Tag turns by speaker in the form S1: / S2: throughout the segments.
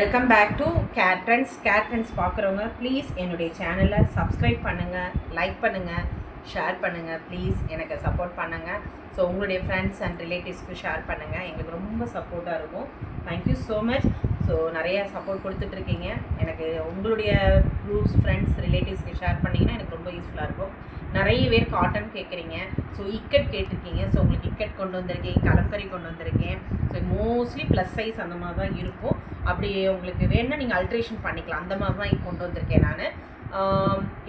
S1: Welcome back to Cat Trends பார்க்குறவங்க please என்னுடைய சேனலை சப்ஸ்கிரைப் பண்ணுங்கள், லைக் பண்ணுங்கள், ஷேர் பண்ணுங்கள். ப்ளீஸ் எனக்கு சப்போர்ட் பண்ணுங்கள். ஸோ உங்களுடைய ஃப்ரெண்ட்ஸ் அண்ட் ரிலேட்டிவ்ஸ்க்கு ஷேர் பண்ணுங்கள். எங்களுக்கு ரொம்ப சப்போர்ட்டாக இருக்கும். Thank you so much. ஸோ நிறைய சப்போர்ட் கொடுத்துட்ருக்கீங்க. எனக்கு உங்களுடைய குரூப்ஸ், ஃப்ரெண்ட்ஸ், ரிலேட்டிவ்ஸ்க்கு ஷேர் பண்ணிங்கன்னா எனக்கு ரொம்ப யூஸ்ஃபுல்லாக இருக்கும். நிறைய பேர் காட்டன் கேட்குறீங்க. ஸோ இக்கட் கேட்டிருக்கீங்க. ஸோ உங்களுக்கு இக்கட் கொண்டு வந்திருக்கேன், கலம்கரி கொண்டு வந்திருக்கேன். ஸோ மோஸ்ட்லி ப்ளஸ் சைஸ் அந்த மாதிரி தான் இருக்கும். அப்படி உங்களுக்கு வேணுன்னா நீங்கள் அல்ட்ரேஷன் பண்ணிக்கலாம். அந்த மாதிரி தான் கொண்டு வந்திருக்கேன் நான்.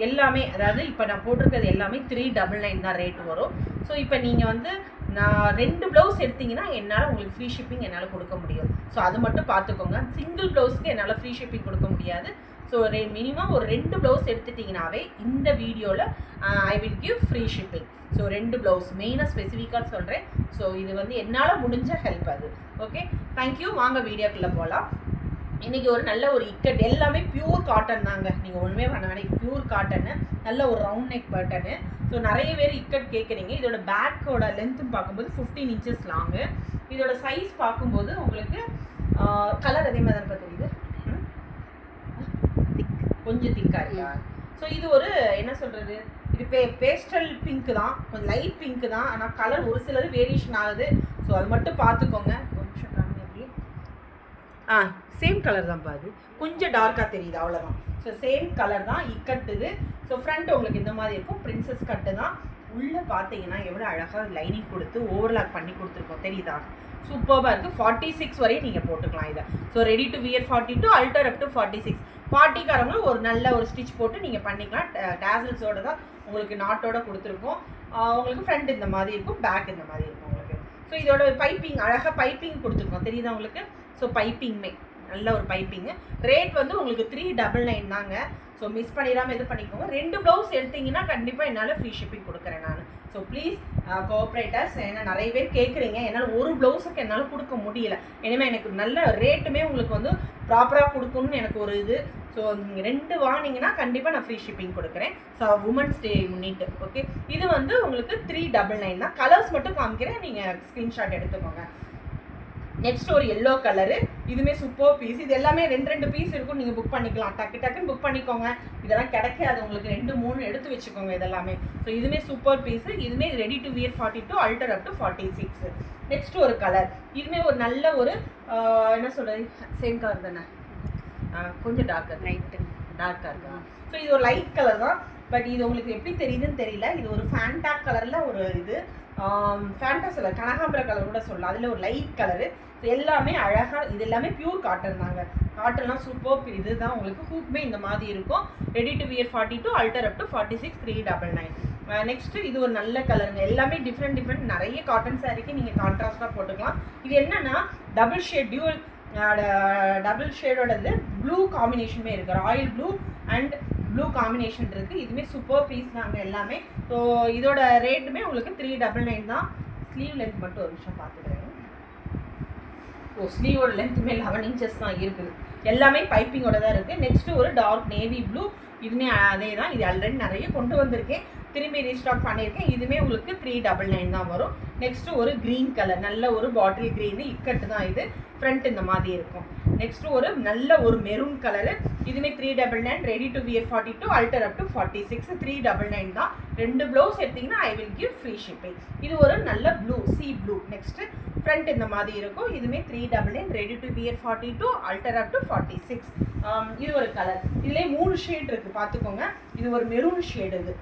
S1: எல்லாமே, அதாவது இப்போ நான் போட்டிருக்கிறது எல்லாமே 399 தான் ரேட் வரும். ஸோ இப்போ நீங்கள் வந்து நான் 2 ப்ளவுஸ் எடுத்திங்கன்னா என்னால் உங்களுக்கு ஃப்ரீ ஷிப்பிங் என்னால் கொடுக்க முடியும். ஸோ அது மட்டும் பார்த்துக்கோங்க. சிங்கிள் ப்ளவுஸ்க்கு என்னால் ஃப்ரீ ஷிப்பிங் கொடுக்க முடியாது. ஸோ மினிமம் ஒரு 2 ப்ளவுஸ் எடுத்துட்டிங்கனாவே இந்த வீடியோவில் I will give free shipping. So 2 blouse மெயினாக ஸ்பெசிஃபிக்காக சொல்கிறேன். ஸோ இது வந்து என்னால் முடிஞ்ச ஹெல்ப் அது. Okay, thank you. வாங்க வீடியோக்குள்ளே போகலாம். இன்றைக்கி ஒரு நல்ல ஒரு இக்கட், எல்லாமே பியூர் காட்டன் தாங்க. நீங்கள் ஒன்றுமே பண்ண வேணாம். பியூர் காட்டனு, நல்ல ஒரு ரவுண்ட் நெக் பட்டனு. ஸோ நிறைய பேர் இக்கட் கேட்குறீங்க. இதோட பேக்கோட லென்த்துன்னு பார்க்கும்போது 15 இன்ச்சஸ் லாங்கு. இதோட சைஸ் பார்க்கும்போது உங்களுக்கு கலர் அதே மாதிரி தான் தெரியுது, கொஞ்சம் திக்காக இருக்கா. ஸோ இது ஒரு என்ன சொல்கிறது, இது பேஸ்டல் பிங்க்கு தான், கொஞ்சம் லைட் பிங்க்கு தான். ஆனால் கலர் ஒரு சிலது வேரியேஷன் ஆகுது. ஸோ அது மட்டும் பார்த்துக்கோங்க. கொஞ்சம் காமி எப்படி சேம் கலர் தான் பாது, கொஞ்சம் டார்க்காக தெரியுது, அவ்வளோதான். ஸோ சேம் கலர் தான் இக்கட்டு இது. ஸோ ஃப்ரண்ட் உங்களுக்கு இந்த மாதிரி இருக்கும், பிரின்சஸ் கட்டு தான். உள்ளே பார்த்தீங்கன்னா எவ்வளோ அழகாக லைனிங் கொடுத்து ஓவர்லாக் பண்ணி கொடுத்துருக்கோம், தெரியுதா? சூப்பராக இருக்குது. 46 வரையும் நீங்கள் போட்டுக்கலாம் இதை. So ready to wear 42, alter up to 46. 40காரங்களும் ஒரு நல்ல ஒரு ஸ்டிச் போட்டு நீங்கள் பண்ணிக்கலாம். டேசல்ஸோடு தான் உங்களுக்கு நாட்டோட கொடுத்துருக்கோம். உங்களுக்கு ஃப்ரண்ட் இந்த மாதிரி இருக்கும், பேக் இந்த மாதிரி இருக்கும் உங்களுக்கு. ஸோ இதோட பைப்பிங், அழகாக பைப்பிங் கொடுத்துருக்கோம், தெரியுதா உங்களுக்கு? ஸோ பைப்பிங்குமே நல்ல ஒரு பைப்பிங்கு. ரேட் வந்து உங்களுக்கு 399 தாங்க. ஸோ மிஸ் பண்ணிடாமல் இது பண்ணிக்கோங்க. 2 ப்ளவுஸ் எடுத்திங்கன்னா கண்டிப்பாக என்னால் ஃப்ரீ ஷிப்பிங் கொடுக்குறேன் நான். ஸோ ப்ளீஸ் கோஆப்ரேட்டர்ஸ், ஏன்னா நிறைய பேர் கேட்குறீங்க. என்னால் ஒரு ப்ளவுஸுக்கு என்னால் கொடுக்க முடியல. இனிமேல் எனக்கு நல்ல ரேட்டுமே உங்களுக்கு வந்து ப்ராப்பராக கொடுக்கணும்னு எனக்கு ஒரு இது. ஸோ நீங்கள் 2 வாங்கினீங்கன்னா கண்டிப்பாக நான் ஃப்ரீ ஷிப்பிங் கொடுக்குறேன். ஸோ உமன்ஸ் டே முன்னிட்டு. ஓகே, இது வந்து உங்களுக்கு 399 தான். கலர்ஸ் மட்டும் காமிக்கிறேன், நீங்கள் ஸ்க்ரீன்ஷாட் எடுத்துக்கோங்க. நெக்ஸ்ட் ஒரு எல்லோ கலரு, இதுவுமே சூப்பர் பீஸ். இது எல்லாமே 2 பீஸ் இருக்கும், நீங்கள் புக் பண்ணிக்கலாம். டக்குன்னு புக் பண்ணிக்கோங்க. இதெல்லாம் கிடைக்காது உங்களுக்கு, 2, 3 எடுத்து வச்சுக்கோங்க இதெல்லாமே. ஸோ இதுவுமே சூப்பர் பீஸு. இதுவுமே ready to wear 42, alter up to 46. Next ஒரு கலர், இதுவுமே ஒரு நல்ல ஒரு என்ன சொல்கிறது, சேம் கலர் தானே, கொஞ்சம் டார்க்காக இருக்கா. ஸோ இது ஒரு லைட் கலர் தான். பட் இது உங்களுக்கு எப்படி தெரியுதுன்னு தெரியல. இது ஒரு ஃபேண்டா கலரில் ஒரு இது, ஃபேண்டா சொல்ல கனகாம்பர கலர் கூட சொல்லலாம். அதில் ஒரு லைட் கலரு. ஸோ எல்லாமே அழகாக, இது எல்லாமே பியூர் காட்டன் தாங்க. காட்டன்லாம் சூப்பர். இதுதான் உங்களுக்கு ஹூக்குமே இந்த மாதிரி இருக்கும். Ready to wear 42, alter up to 46, 399. Next இது ஒரு நல்ல கலருங்க. எல்லாமே டிஃப்ரெண்ட் நிறைய காட்டன் சாரீக்கு நீங்கள் கான்ட்ராஸ்டாக போட்டுக்கலாம். இது என்னென்னா டபுள் ஷேடோடது ப்ளூ காம்பினேஷனுமே இருக்குது. Royal blue and blue combination இருக்குது. இதுவுமே சூப்பர் பீஸ் தாங்க எல்லாமே. ஸோ இதோட ரேட்டுமே உங்களுக்கு 399 தான். ஸ்லீவ் லென்த் மட்டும் ஒரு நிமிஷம் பார்த்துக்கிறேன். ஸ்லீவோட லென்த்துமே 11 இன்ச்சஸ் தான் இருக்குது. எல்லாமே பைப்பிங்கோட தான் இருக்குது. நெக்ஸ்ட்டு ஒரு டார்க் நேவி ப்ளூ, இதுவுமே அதே தான். இது ஆல்ரெடி நிறைய கொண்டு வந்திருக்கேன், திரும்பி ரீஸ்டாக் பண்ணியிருக்கேன். இதுவுமே உங்களுக்கு 399 தான் வரும். நெக்ஸ்ட்டு ஒரு க்ரீன் கலர், நல்ல ஒரு பாட்டில் க்ரீனு, இக்கட்டு தான் இது. ஃப்ரண்ட் இந்த மாதிரி இருக்கும். நெக்ஸ்ட்டு ஒரு நல்ல ஒரு மெரூன் கலரு, இதுவுமே 399, ready to wear 42, alter up to 46, 399 தான். 2 ப்ளவுஸ் எடுத்திங்கன்னா I will give free shipping. இது ஒரு நல்ல blue, C blue. Next front இந்த மாதிரி இருக்கும். இதுவுமே 399, ready to wear 42, alter up to 46. இது ஒரு கலர். இதுலேயே 3 ஷேட் இருக்குது, பார்த்துக்கோங்க. இது ஒரு மெரூன் ஷேடு, இது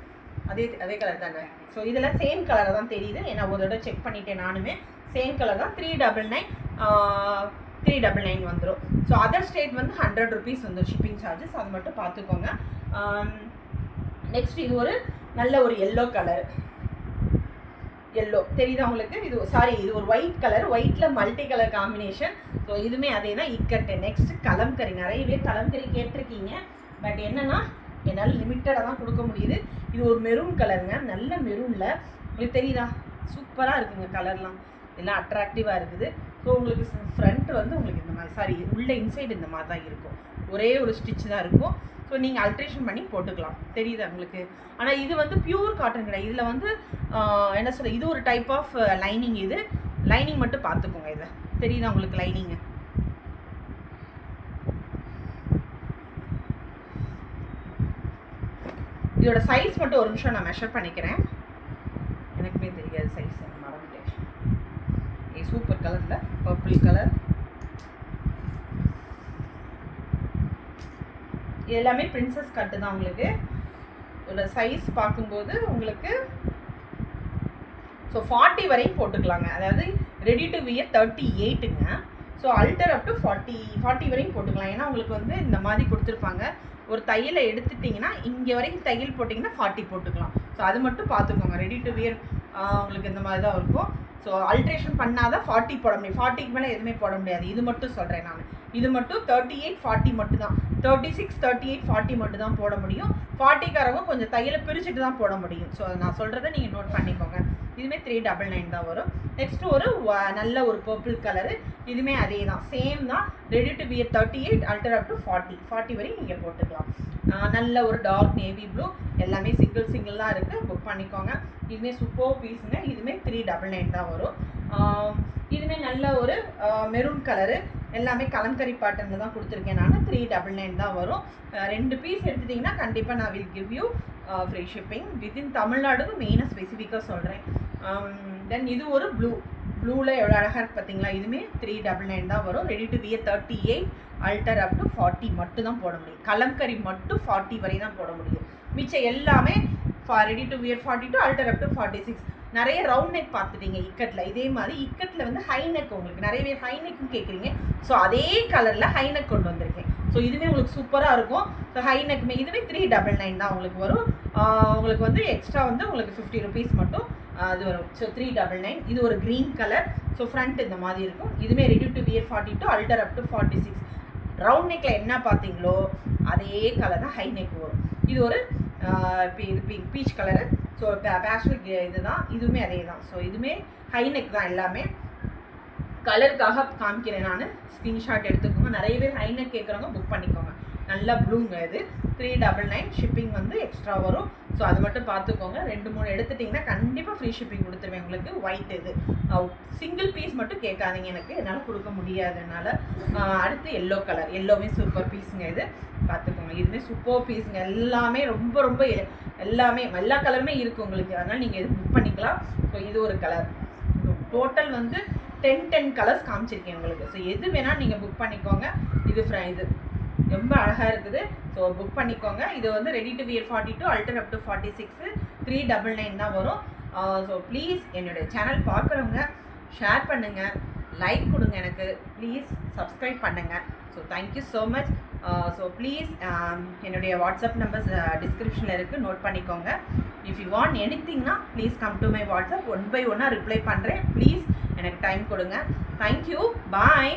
S1: அதே கலர் தானே. ஸோ இதில் சேம் கலராக தான் தெரியுது. ஏன்னா ஒரு தடவை செக் பண்ணிட்டேன் நானுமே. சேம் கலர் தான். 399 வந்துடும். ஸோ அதர் ஸ்டேட் வந்து 100 rupees வந்துடும் ஷிப்பிங் சார்ஜஸ், அது மட்டும் பார்த்துக்கோங்க. நெக்ஸ்ட் இது ஒரு நல்ல ஒரு எல்லோ கலர். எல்லோ தெரியுதா உங்களுக்கு? இது இது ஒரு ஒயிட் கலர், ஒயிட்டில் மல்டி கலர் காம்பினேஷன். ஸோ இதுவுமே அதே தான், இக்கட்டு. நெக்ஸ்ட் கலம்கரி. நிறைய பேர் கலம்கரி கேட்டிருக்கீங்க. பட் என்னென்னா என்னால் லிமிட்டடாக தான் கொடுக்க முடியுது. இது ஒரு மெரூன் கலருங்க, நல்ல மெரூனில். உங்களுக்கு தெரியுதா? சூப்பராக இருக்குங்க கலர்லாம், எல்லாம் அட்ராக்டிவாக இருக்குது. ஸோ உங்களுக்கு ஃப்ரண்ட் வந்து உங்களுக்கு இந்த மாதிரி, உள்ள இன்சைடு இந்த மாதிரி தான் இருக்கும். ஒரே ஒரு ஸ்டிச் தான் இருக்கும். ஸோ நீங்கள் அல்ட்ரேஷன் பண்ணி போட்டுக்கலாம், தெரியுதா உங்களுக்கு? ஆனால் இது வந்து பியூர் காட்டன் கிடையாது. இதில் வந்து என்ன சொல்ல, இது ஒரு டைப் ஆஃப் லைனிங். இது லைனிங் மட்டும் பார்த்துக்கோங்க. இதை தெரியுதா உங்களுக்கு லைனிங்கு? இதோட சைஸ் மட்டும் ஒரு நிமிஷம் நான் மெஷர் பண்ணிக்கிறேன். எனக்குமே தெரியாது சைஸ், மறந்துட்டேன். சூப்பர் கலரில் பர்பிள் கலர். இது எல்லாமே பிரின்சஸ் கட்டு தான். உங்களுக்கு ஒரு சைஸ் பார்க்கும்போது உங்களுக்கு ஸோ 40 வரையும் போட்டுக்கலாங்க. அதாவது ரெடி டு வியர் 38ங்க. ஸோ அல்டர் அப் டு 40 வரையும் போட்டுக்கலாம். ஏன்னா உங்களுக்கு வந்து இந்த மாதிரி கொடுத்துருப்பாங்க. ஒரு தையலை எடுத்துட்டிங்கன்னா இங்கே வரைக்கும் தையல் போட்டிங்கன்னா 40 போட்டுக்கலாம். ஸோ அது மட்டும் பார்த்துக்கோங்க. ரெடி டு வியர் உங்களுக்கு இந்த மாதிரி தான் இருக்கும். ஸோ அல்ட்ரேஷன் பண்ணாதான் 40 போட முடியும். 40க்கு மேலே எதுவுமே போட முடியாது. இது மட்டும் சொல்கிறேன் நான். இது மட்டும் 38 40 மட்டும் தான். 36 38 40 மட்டும் தான் போட முடியும். 40காரங்க கொஞ்சம் தையலை பிரிச்சுட்டு தான் போட முடியும். ஸோ நான் சொல்கிறத நீங்கள் நோட் பண்ணிக்கோங்க. இதுவுமே 399 தான் வரும். நெக்ஸ்ட்டு ஒரு நல்ல ஒரு பர்பிள் கலரு. இதுவுமே அதே தான், சேம் தான். Ready to wear 38 அல்டர் up to 40 வரையும் நீங்கள் போட்டுக்கலாம். நல்ல ஒரு டார்க் நேவி ப்ளூ. எல்லாமே சிங்கிள் தான் இருக்குது. புக் பண்ணிக்கோங்க. இதுவுமே சூப்பர் பீஸுங்க. இதுவுமே 399 தான் வரும். இதுவுமே நல்ல ஒரு மெரூன் கலரு. எல்லாமே கலம்கரி பேட்டர்னில் தான் கொடுத்துருக்கேன் நான். 399 தான் வரும். 2 பீஸ் எடுத்துட்டிங்கன்னா கண்டிப்பாக நான் will give you free shipping. Within தமிழ்நாடுக்கு மெயினாக ஸ்பெசிஃபிக்காக சொல்கிறேன். தென் இது ஒரு ப்ளூவில் எவ்வளோ அழகாக இருக்குது பார்த்தீங்களா? இதுவுமே 399 தான் வரும். Ready to wear 38 அல்டர் up to 40 மட்டும் தான் போட முடியும். கலம்கரி மட்டும் 40 வரை தான் போட முடியும். மிச்சம் எல்லாமே ready to wear 42 alter up to 46. நிறைய ரவுண்ட் நெக் பார்த்துட்டீங்க இக்கட்டில். இதே மாதிரி இக்கட்டில் வந்து ஹை நெக், உங்களுக்கு நிறைய பேர் ஹை நெக்கும் கேட்குறீங்க. ஸோ அதே கலரில் ஹை நெக் கொண்டு வந்திருக்கேன். ஸோ இதுவே உங்களுக்கு சூப்பராக இருக்கும். ஸோ ஹை நெக்குமே இதுவே 399 தான் உங்களுக்கு வரும். உங்களுக்கு வந்து எக்ஸ்ட்ரா வந்து உங்களுக்கு 50 rupees மட்டும் அது வரும். ஸோ 399. இது ஒரு க்ரீன் கலர். ஸோ ஃப்ரண்ட் இந்த மாதிரி இருக்கும். இதுவுமே ready to wear 42 alter up to 46. Round நெக்கில் என்ன பார்த்தீங்களோ அதே கலர் தான் ஹை நெக் வரும். இது ஒரு இது பீச் கலரு. ஸோ பேஸ்டல் இதுதான். இதுவுமே அதே தான். ஸோ இதுவுமே ஹை நெக் தான். எல்லாமே கலருக்காக காமிக்கிறேன் நான். ஸ்க்ரீன்ஷாட் எடுத்துக்கோங்க. நிறைய பேர் ஹை நெக் கேட்குறவங்க புக் பண்ணிக்கோங்க. நல்லா ப்ளூங்க. இது 399. ஷிப்பிங் வந்து எக்ஸ்ட்ரா வரும். ஸோ அது மட்டும் பார்த்துக்கோங்க. 2-3 எடுத்துட்டிங்கன்னா கண்டிப்பாக ஃப்ரீ ஷிப்பிங் கொடுத்துருவேன் உங்களுக்கு. ஒயிட் இது சிங்கிள் பீஸ் மட்டும் கேட்காதீங்க, எனக்கு என்னால் கொடுக்க முடியாதனால. அடுத்து எல்லோ கலர். எல்லோவே சூப்பர் பீஸுங்க. இது பார்த்துக்கோங்க. இதுவுமே சூப்பர் பீஸுங்க. எல்லாமே ரொம்ப எல்லாமே எல்லா கலருமே இருக்குது உங்களுக்கு. அதனால் நீங்கள் இது புக் பண்ணிக்கலாம். ஸோ இது ஒரு கலர். டோட்டல் வந்து 10 கலர்ஸ் காமிச்சிருக்கேன் உங்களுக்கு. ஸோ எது வேணால் நீங்கள் புக் பண்ணிக்கோங்க. இது இது ரொம்ப அழகாக இருக்குது. ஸோ புக் பண்ணிக்கோங்க. இது வந்து ready to wear 42 alter up to 46 399 தான் வரும். ஸோ ப்ளீஸ் என்னுடைய சேனல் பார்க்குறவங்க ஷேர் பண்ணுங்கள், லைக் கொடுங்க, எனக்கு ப்ளீஸ் சப்ஸ்கிரைப் பண்ணுங்கள். So thank you so much. So please என்னுடைய வாட்ஸ்அப் நம்பர்ஸ் டிஸ்கிரிப்ஷனில் இருக்குது, நோட் பண்ணிக்கோங்க. இஃப் யூ வாண்ட் எனிதிங்னா please come to my WhatsApp. 1 by 1 reply பண்ணுறேன். ப்ளீஸ் எனக்கு டைம் கொடுங்க. தேங்க்யூ. பாய்.